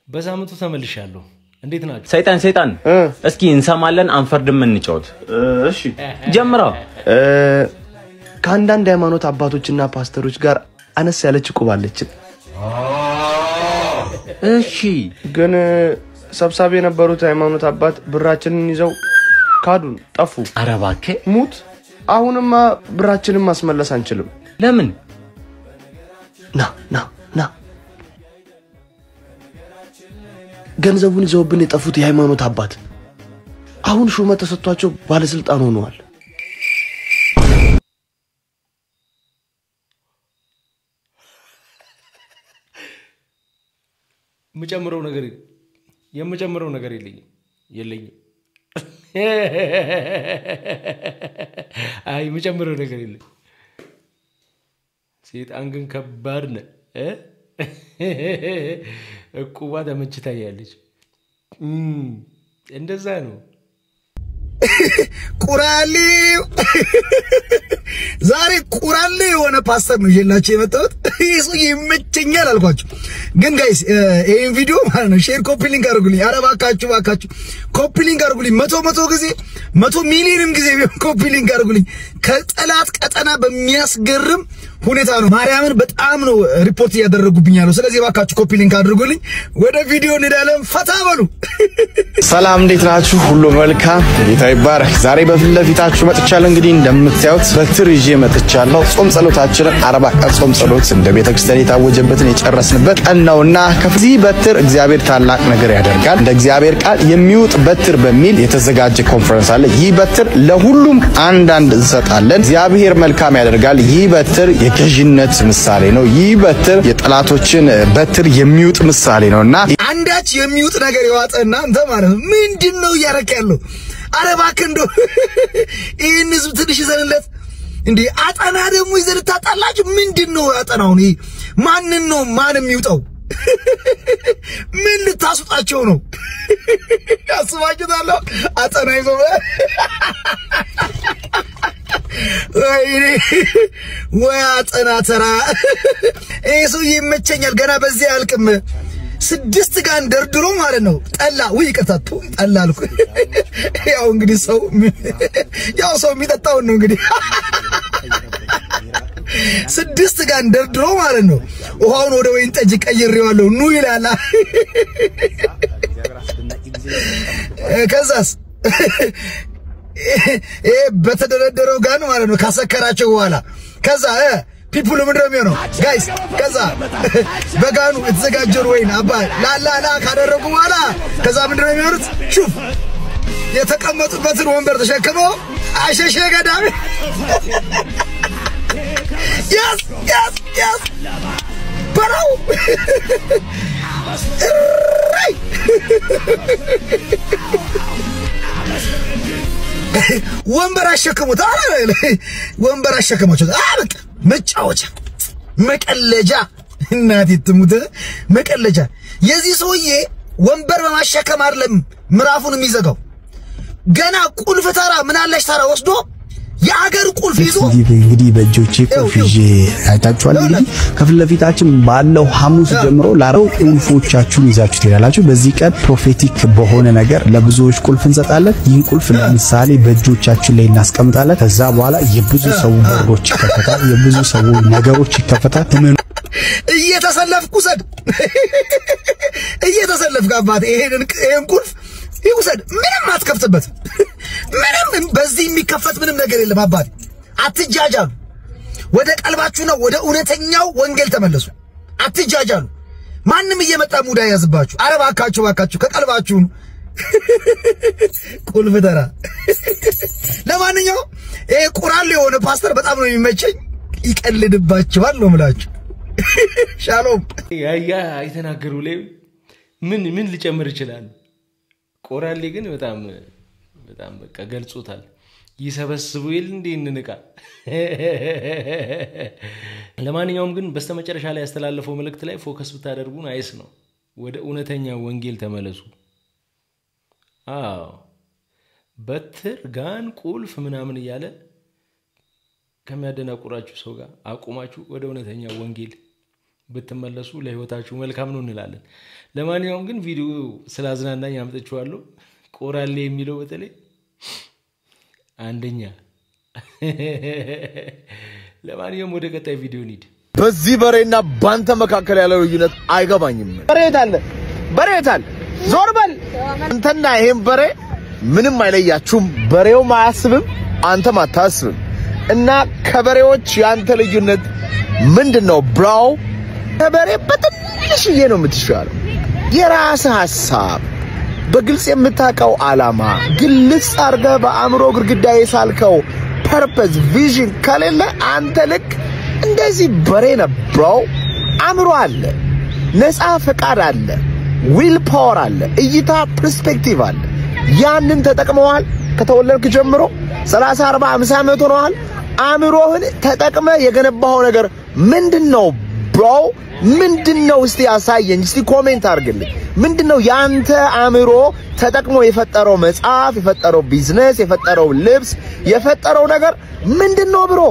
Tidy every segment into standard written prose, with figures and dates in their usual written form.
በሳምንቱ ተመልሻለሁ እንዴት ናችሁ ሰይጣን እስኪ እንሰማለን አንፈርድም እንጫወት እሺ ጀምራው ከአንዳንድ ሃይማኖት አባቶችና ፓስተሮች ጋር አነስ ያለች ቁባለች እሺ ግን ሰብሳቢ የነበሩት ሃይማኖት አባት ብራችንን ይዘው ካዱን ጠፉ አረባከ ሙት አሁንማ ብራችንን ማስመለስ አንችልም ለምን ና ገንዘቡን ይዘውብን የጠፉት የሃይማኖት አባት አሁን ሹመት ተሰጥቷቸው ባለስልጣን ሆነዋል የምጨምረው ነገር የለኝም አይ የምጨምረው ነገር የለኝም ሰይጣን ግን ከባድ ነው እቁባ ተመችታያለች እንደዛ ነው ቁራሊው ዛሬ ቁራሌ የሆነ ፓስተር ነው ይላችሁ የመጣሁት እሱ ይመቸኛል አልኳችሁ ግን ጋይስ ይሄን ቪዲዮ ማለት ነው ሼር ኮፒ ሊንክ አድርጉልኝ አረባካችሁ ኮፒ ሊንክ አድርጉልኝ 100 ጊዜ 100 ሚሊዮንም ጊዜ ኮፒ ሊንክ አድርጉልኝ ከጠላት ቀጠና በሚያስገርም ሁኔታ ነው ማርያምን በጣም ነው ሪፖርት ያደረጉብኛል ስለዚህ ባካችሁ ኮፒ ሊንክ አድርጉልኝ ወደ ቪዲዮ እንሄዳለን ፈታ በሉ ሰላም እንዴት ናችሁ ሁሉ መልካም ጌታ ይባረክ ዛሬ በፊት ለፊታችሁ መጥቻለሁ እንግዲህ እንደምታዩት በትር ይዤ መጥቻለሁ ጾም ጸሎታችንን 40 ቀን ጾም ጸሎት እንደ ቤተክርስቲያን የታወጀበትን የጨረስንበት ቀን ነውና ከዚህ በትር እግዚአብሔር ታላቅ ነገር ያደርጋል እንደ እግዚአብሔር ቃል የሚውጥ በትር በሚል የተዘጋጀ ኮንፈረንስ አለ ይህ በትር ለሁሉም አንዳንድ እንሰጣለን እግዚአብሔር መልካም ያደርጋል ይህ በትር የገዥነት ምሳሌ ነው ይህ በትር የጠላቶችን በትር የሚውጥ ምሳሌ ነውና አንዳች የሚውጥ ነገር ይዋጠና አንተ ማለት ምንድነው ያረከያለው አረባከንዶ ይሄን ህዝብ ትንሽ ይዘንለት እንዴ አጣና ደግሞ ይዘን ታጣላችሁ ምንድነው ያጠናው ነው ማንን ነው ማን የሚውጣው ምን ልታስጣቸው ነው ያስባችሁታል አጣና ይዞ ወይ አጣና ተራ እሱ ይመቸኛል ገና በዚህ አልቅም 6 ጋር ደርድሮ ማለት ነው ጠላ ወይ ይቀጣጡ ጠላ አልኩ ያው እንግዲህ ሰው የሚጠጣው ነው እንግዲህ 6 ጋር ደርድሮ ማለት ነው ውሃውን ወደ ወይን ጠጅ ቀይሬዋለሁ ኑ ይላል ከዛስ በተደረደረው ጋር ማለት ነው ካሰከራቸው በኋላ ከዛ ፒፕሉ ምንድነው ነው ጋይስ ከዛ በጋኑ የተዘጋጀው ወይን አባ ላላላ ካደረጉ በኋላ ከዛ ምንድነው የሚሆኑት ሹፍ የተቀመጡበትን ወንበር ተሸክመው አሸሸ ገዳም yes በራው ወንበር አሸከሙት ወንበር አሸከማቸው በቃ መጫወቻ መቀለጃ እናት ይትሙት መቀለጃ የዚህ ሰውዬ ወንበር በማሸከም አይደለም ምራፉን የሚዘጋው ገና ቁልፍ ተራ ምን አለሽ ተራ ወስዶ የአገር ቁልፍ ይዞ እንግዲህ በእጆቼ ቁልፍ ይዤ አይታችኋል እንግዲህ ከፍለፊታችን ባለው ሐሙስ ጀምሮ ላረው ቁልፎቻችሁን ይዛችሁ ትሄዳላችሁ በዚህ ቀን ፕሮፌቲክ በሆነ ነገር ለብዙዎች ቁልፍ እንሰጣለን ይህን ቁልፍ ለምሳሌ በእጆቻችን ላይ እናስቀምጣለን ከዛ በኋላ የብዙ ሰው በሮች ይከፈታል የብዙ ሰው ነገሮች ይከፈታል እየተሰለፍኩ ሰድ እየተሰለፍኩ አባቴ ይሄን ቁልፍ ይውሰድ ምንም አትከፍትበት ምንም በዚህ የሚከፈት ምንም ነገር የለም አባቴ አትጃጃሉ ወደ ቀልባችሁ ነው ወደ እውነተኛው ወንጌል ተመለሱ አትጃጃሉ ማንንም እየመጣ ሙዳ ያዝባችሁ አረባካችሁ ከቀልባችሁ ቁልፍ ተራ ለማንኛው ይሄ ቁራል የሆነ ፓስተር በጣም ነው የሚመቸኝ ይቀልድባችኋል ነው ምላችሁ ሻሎም ያያ አይተናገሩ ላይ ምን ሊጨምር ይችላል ቆራሌ ግን በጣም በቃ ገልጾታል ይሰበስቡ ይል እንዴ እንንቃ ለማንኛውም ግን በስተመጨረሻ ላይ ያስተላለፈው መልእክት ላይ ፎከስ ብታደርጉን አይስ ነው ወደ እውነተኛ ወንጌል ተመለሱ በትር ጋን ቁልፍ ምናምን ይያለ ከሚያደናቁራችሁ ሰው ጋር አቁማችሁ ወደ እውነተኛ ወንጌል ብትመለሱ ለህይወታችሁ መልካም ነው እንላለን። ለማንኛውም ግን ቪዲዮ ስላዝናናኝ አምጥቼዋለሁ። ቆራሌ የሚለው በተለይ አንደኛ። ለማንኛውም ወደ ቀጣይ ቪዲዮ እንሂድ። በዚህ በሬና ባንተ መካከል ያለው ልዩነት አይገባኝም። በሬት አለ ዞር በል አንተና ይሄን በሬ ምንም አይለያችሁም። በሬውም አያስብም አንተም አታስብም። እና ከበሬዎች ያንተ ልዩነት ምንድነው ብራው? ከበሬ በትንሽዬ ነው የምትሻለው። የራስህ ሐሳብ በግልጽ የምታውቀው ዓላማ ግልጽ አድርገህ በአእምሮ ግድግዳ የሳልከው ፐርፐዝ ቪዥን ከሌለ አንተ ልክ እንደዚህ በሬ ነህ ብራው። አእምሮ አለ፣ ነፃ ፈቃድ አለ፣ ዊል ፓወር አለ፣ እይታ ፐርስፔክቲቭ አለ። ያንን ተጠቅመዋል ከተወለድክ ጀምሮ 30 40 50 ዓመት ሆነዋል። አእምሮህን ተጠቅመ የገነባው ነገር ምንድነው ብሮ? ምንድነው? እስቲ ያሳየኝ፣ እስቲ ኮሜንት አድርግልኝ። ምንድነው ያንተ አእምሮ ተጠቅሞ የፈጠረው መጽሐፍ፣ የፈጠረው ቢዝነስ፣ የፈጠረው ልብስ፣ የፈጠረው ነገር ምንድነው ብሮ?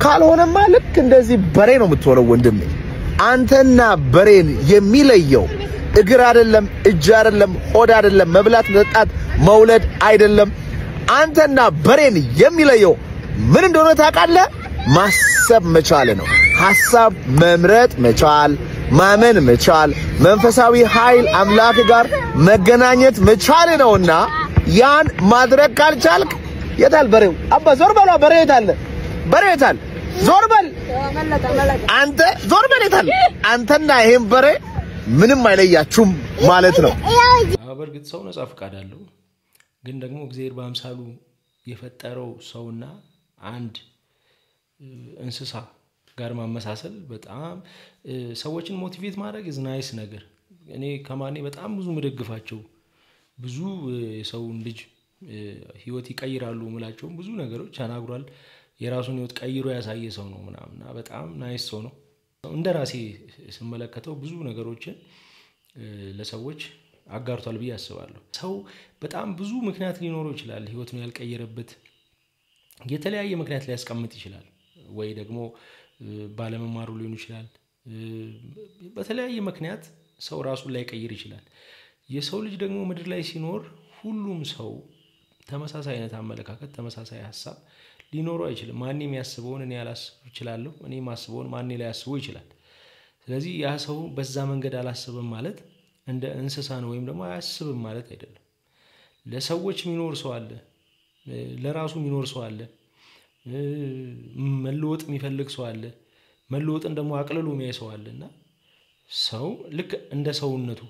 ካልሆነማ ልክ እንደዚህ በሬ ነው የምትሆነው ወንድሜ። አንተና በሬን የሚለየው እግር አይደለም፣ እጅ አይደለም፣ ሆድ አይደለም፣ መብላት፣ መጠጣት፣ መውለድ አይደለም። አንተና በሬን የሚለየው ምን እንደሆነ ታውቃለህ? ማሰብ መቻል ነው። ሐሳብ መምረጥ መቻል፣ ማመን መቻል፣ መንፈሳዊ ኃይል አምላክ ጋር መገናኘት መቻል ነውና ያን ማድረግ ካልቻልክ የታል በሬው? አባ ዞር በል፣ በሬው የታለ? በሬው የታለ? ዞር በል አንተ፣ ዞር በል የታለ? አንተና ይሄን በሬ ምንም አይለያችሁም ማለት ነው። በርግጥ ሰው ነፃ ፈቃድ አለው፣ ግን ደግሞ እግዚአብሔር በአምሳሉ የፈጠረው ሰውና አንድ እንስሳ ጋር ማመሳሰል በጣም ሰዎችን ሞቲቬት ማድረግ is nice ነገር። እኔ ከማኔ በጣም ብዙ መደግፋቸው ብዙ የሰውን ልጅ ህይወት ይቀይራሉ ሙላቸው ብዙ ነገሮች ተናግሯል። የራሱን ህይወት ቀይሮ ያሳየ ሰው ነው ምናምና በጣም ናይስ ሰው ነው። እንደራሴ ስመለከተው ብዙ ነገሮችን ለሰዎች አጋርቷል ብዬ አስባለሁ። ሰው በጣም ብዙ ምክንያት ሊኖረው ይችላል ህይወቱን ያልቀየረበት፣ የተለያየ ምክንያት ሊያስቀምጥ ይችላል። ወይ ደግሞ ባለመማሩ ሊሆን ይችላል። በተለያየ ምክንያት ሰው ራሱን ላይ ቀይር ይችላል። የሰው ልጅ ደግሞ ምድር ላይ ሲኖር ሁሉም ሰው ተመሳሳይ አይነት አመለካከት፣ ተመሳሳይ ሐሳብ ሊኖረው አይችልም። ማን የሚያስበውን እኔ ያላስብ ይችላል፣ እኔ ማስበውን ማን ላይ ያስበው ይችላል። ስለዚህ ያ ሰው በዛ መንገድ አላስብም ማለት እንደ እንስሳ ነው ወይም ደግሞ አያስብም ማለት አይደለም። ለሰዎች የሚኖር ሰው አለ፣ ለራሱ የሚኖር ሰው አለ፣ መለወጥ የሚፈልግ ሰው አለ፣ መለወጥን ደግሞ አቅልሎ የሚያይ ሰው አለና ሰው ልክ እንደ ሰውነቱ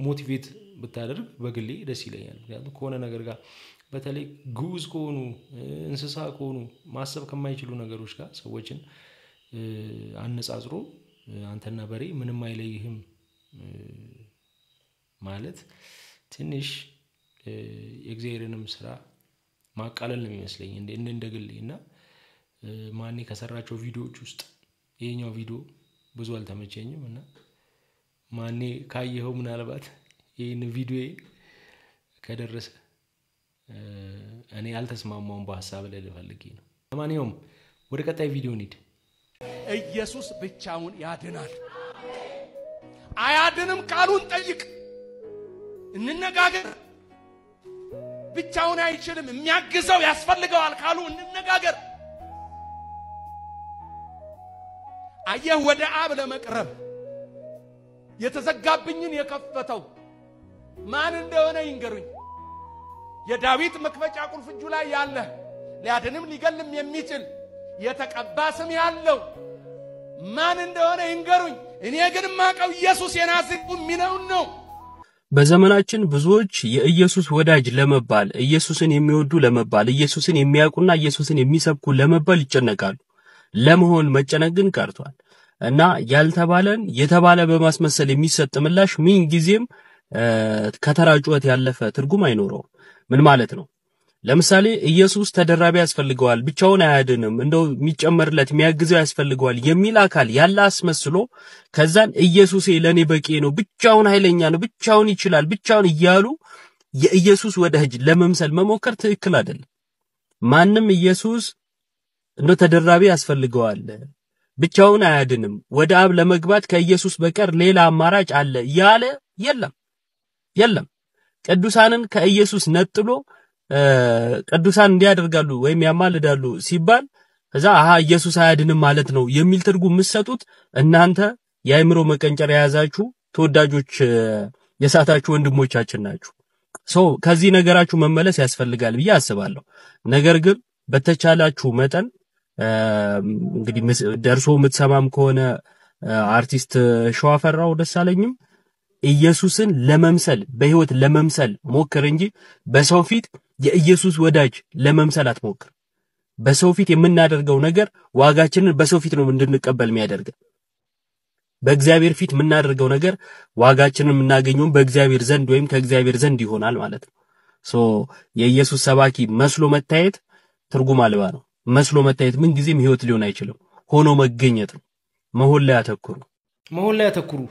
ሞቲቬት ብታደርግ በግሌ ደስ ይለኛል። ምክንያቱም ከሆነ ነገር ጋር በተለይ ጉዝ ከሆኑ እንስሳ ከሆኑ ማሰብ ከማይችሉ ነገሮች ጋር ሰዎችን አነጻጽሮ አንተና በሬ ምንም አይለይህም ማለት ትንሽ የእግዚአብሔርንም ስራ ማቃለል ነው የሚመስለኝ እንደግሌና ማኔ ከሰራቸው ቪዲዮዎች ውስጥ ይሄኛው ቪዲዮ ብዙ አልተመቸኝም እና ማኔ ካየኸው ምናልባት ይሄን ቪዲዮ ከደረሰ እኔ አልተስማማውም በሐሳብ ላይ ልፈልግ ነው። ለማንኛውም ወደ ቀጣይ ቪዲዮ እንሂድ። ኢየሱስ ብቻውን ያድናል። አያድንም ቃሉን ጠይቅ፣ እንነጋገር። ብቻውን አይችልም፣ የሚያግዘው ያስፈልገዋል ካሉ እንነጋገር። አየህ ወደ አብ ለመቅረብ የተዘጋብኝን የከፈተው ማን እንደሆነ ይንገሩኝ። የዳዊት መክፈቻ ቁልፍ እጁ ላይ ያለ ሊያድንም ሊገልም የሚችል የተቀባ ስም ያለው ማን እንደሆነ ይንገሩኝ። እኔ ግን ማቀው ኢየሱስ የናዝሬቱ የሚለው ነው። በዘመናችን ብዙዎች የኢየሱስ ወዳጅ ለመባል ኢየሱስን የሚወዱ ለመባል ኢየሱስን የሚያውቁና ኢየሱስን የሚሰብኩ ለመባል ይጨነቃሉ። ለመሆን መጨነቅ ግን ቀርቷል እና ያልተባለን የተባለ በማስመሰል የሚሰጥ ምላሽ ምን ጊዜም ከተራጩት ያለፈ ትርጉም አይኖረው። ምን ማለት ነው? ለምሳሌ ኢየሱስ ተደራቢ ያስፈልገዋል፣ ብቻውን አያድንም፣ እንደው የሚጨመርለት የሚያግዘው ያስፈልገዋል የሚል አካል ያለ አስመስሎ ከዛን ኢየሱስ ለኔ በቂ ነው፣ ብቻውን ኃይለኛ ነው፣ ብቻውን ይችላል፣ ብቻውን እያሉ የኢየሱስ ወዳጅ ለመምሰል መሞከር ትክክል አይደለም። ማንንም ኢየሱስ እንደው ተደራቢ ያስፈልገዋል፣ ብቻውን አያድንም ወደ አብ ለመግባት ከኢየሱስ በቀር ሌላ አማራጭ አለ ያለ የለም ቅዱሳንን ከኢየሱስ ነጥሎ ቅዱሳን እንዲያደርጋሉ ወይም ያማልዳሉ ሲባል ከዛ ኢየሱስ አያድንም ማለት ነው የሚል ትርጉም መስጠቱት እናንተ የአይምሮ መቀንጨር የያዛችሁ ተወዳጆች የሳታችሁ ወንድሞቻችን ናችሁ ከዚህ ነገራችሁ መመለስ ያስፈልጋል ብዬ አስባለሁ ነገር ግን በተቻላችሁ መጠን እንግዲህ ደርሶ ምትሰማም ከሆነ አርቲስት ሸዋፈራው ደሳለኝም ኢየሱስን ለመምሰል በህይወት ለመምሰል ሞክር እንጂ በሰው ፊት የኢየሱስ ወዳጅ ለመምሰል አትሞክር በሰው ፊት የምናደርገው ነገር ዋጋችንን በሰው ፊት ነው እንድንቀበል የሚያደርገን በእግዚአብሔር ፊት የምናደርገው ነገር ዋጋችንን የምናገኘው በእግዚአብሔር ዘንድ ወይም ከእግዚአብሔር ዘንድ ይሆናል ማለት ነው የኢየሱስ ሰባኪ መስሎ መታየት ትርጉም አልባ ነው መስሎ መታየት ምን ጊዜም ህይወት ሊሆን አይችልም ሆኖ መገኘት ነው መሆን ላይ ያተኩሩ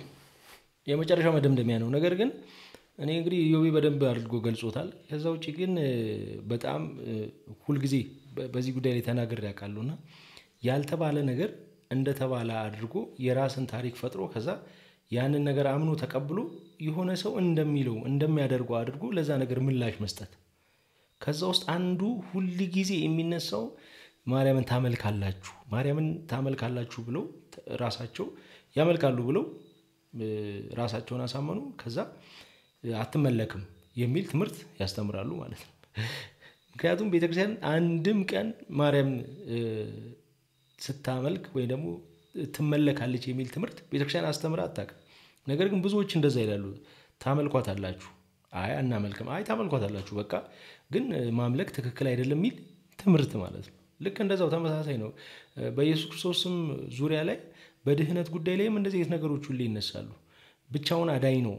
የመጨረሻው መደምደሚያ ነው ነገር ግን እኔ እንግዲህ ዮቢ በደንብ አድርጎ ገልጾታል ከዛው እጪ ግን በጣም ሁሉ ጊዜ በዚህ ጉዳይ ላይ ተናገር ያቃሉና ያልተባለ ነገር እንደተባለ አድርጎ የራስን ታሪክ ፈጥሮ ከዛ ያንን ነገር አምኖ ተቀብሎ የሆነ ሰው እንደሚለው እንደሚያደርገው አድርጎ ለዛ ነገር ምላሽ መስጠት ከዛ ውስጥ አንዱ ሁሉ ጊዜ የሚነሳው ማርያምን ታመልካላችሁ ብለው ራሳቸው ያመልካሉ ብለው ራሳቸውን አሳመኑ ከዛ አትመለክም የሚል ትምህርት ያስተምራሉ ማለት ነው ምክንያቱም ቤተክርስቲያን አንድም ቀን ማርያም ስታመልክ ወይ ደግሞ ትመለካለች የሚል ትምህርት ቤተክርስቲያን አስተምራ አታውቅም ነገር ግን ብዙዎች እንደዛ ይላሉ ታመልኳታላችሁ አናመልክም ታመልኳታላችሁ በቃ ግን ማምለክ ትክክል አይደለም የሚል ትምህርት ማለት ነው ልክ እንደዛው ተመሳሳይ ነው በኢየሱስ ክርስቶስም ዙሪያ ላይ በድህነት ጉዳይ ላይም እንደዚህ ነገሮች ሁሉ ይነሳሉ ብቻውን አዳኝ ነው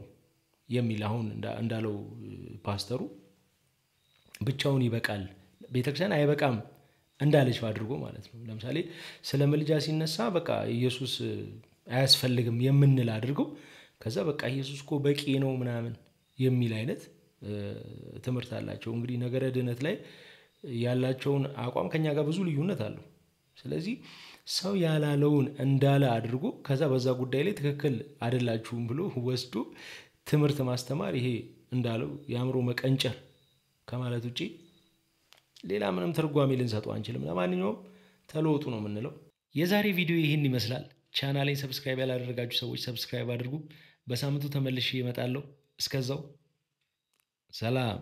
የሚል አሁን እንዳለው ፓስተሩ ብቻውን ይበቃል ቤተክርስቲያን አይበቃም እንዳለች አድርጎ ማለት ነው ለምሳሌ ስለ መልጃ ሲነሳ በቃ ኢየሱስ አያስፈልግም የምንል አድርጎ ከዛ በቃ ኢየሱስ እኮ በቂ ነው ምናምን የሚል አይነት ትምህርት አላቸው እንግዲህ ነገረ ድህነት ላይ ያላቸውን አቋም ከኛ ጋር ብዙ ልዩነት አለው ስለዚህ ሰው ያላለውን እንዳለ አድርጎ ከዛ በዛ ጉዳይ ላይ ትክክል አይደላችሁም ብሎ ወስዶ ትምህርት ማስተማር ይሄ እንዳለው ያምሮ መቀንጨር ከማለት ውጪ ሌላ ምንም ትርጓሜ ልንሰጠው አንችልም ለማንኛውም ተለውጡ ነው የምንለው የዛሬ ቪዲዮ ይሄን ይመስላል ቻናሌን ሰብስክራይብ ያላደረጋችሁ ሰዎች ሰብስክራይብ አድርጉ በሳምንቱ ተመልሼ እመጣለሁ እስከዛው ሰላም